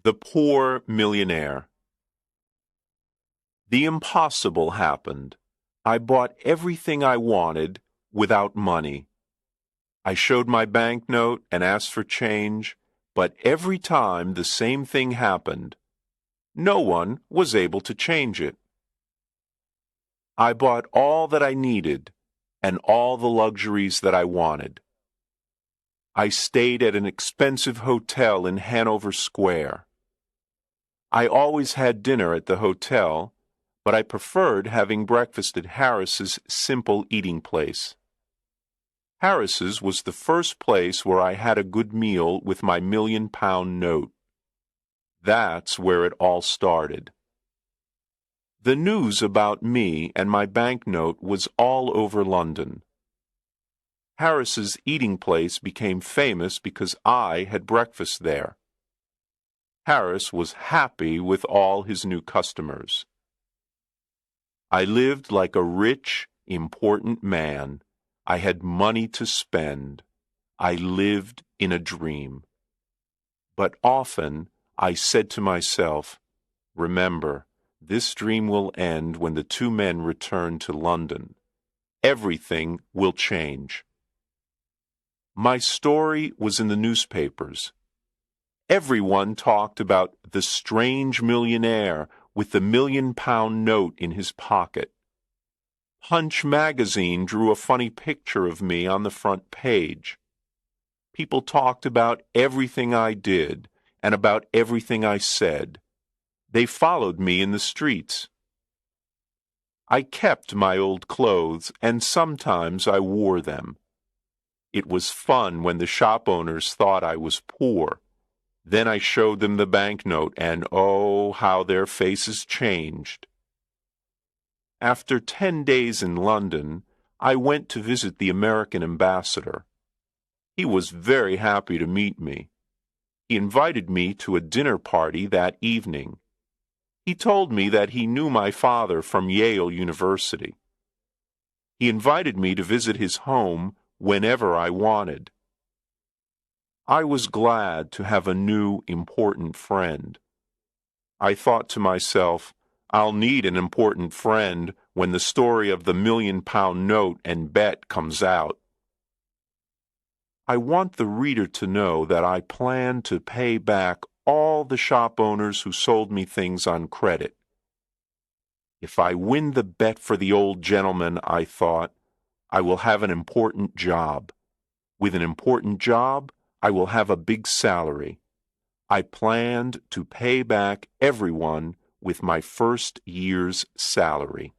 The Poor Millionaire. The impossible happened. I bought everything I wanted without money. I showed my banknote and asked for change, but every time the same thing happened. No one was able to change it. I bought all that I needed and all the luxuries that I wanted. I stayed at an expensive hotel in Hanover Square. I always had dinner at the hotel, but I preferred having breakfast at Harris's simple eating place. Harris's was the first place where I had a good meal with my £1,000,000 note. That's where it all started. The news about me and my banknote was all over London. Harris's eating place became famous because I had breakfast there. Harris was happy with all his new customers. I lived like a rich, important man. I had money to spend. I lived in a dream. But often I said to myself, remember, this dream will end when the two men return to London. Everything will change. My story was in the newspapers. Everyone talked about the strange millionaire with the £1,000,000 note in his pocket. Punch magazine drew a funny picture of me on the front page. People talked about everything I did and about everything I said. They followed me in the streets. I kept my old clothes, and sometimes I wore them. It was fun when the shop owners thought I was poor. Then I showed them the banknote, and oh, how their faces changed. After 10 days in London, I went to visit the American ambassador. He was very happy to meet me. He invited me to a dinner party that evening. He told me that he knew my father from Yale University. He invited me to visit his home whenever I wanted. I was glad to have a new, important friend. I thought to myself, I'll need an important friend when the story of the £1,000,000 note and bet comes out. I want the reader to know that I plan to pay back all the shop owners who sold me things on credit. If I win the bet for the old gentleman, I thought, I will have an important job. With an important job, I will have a big salary. I planned to pay back everyone with my first year's salary.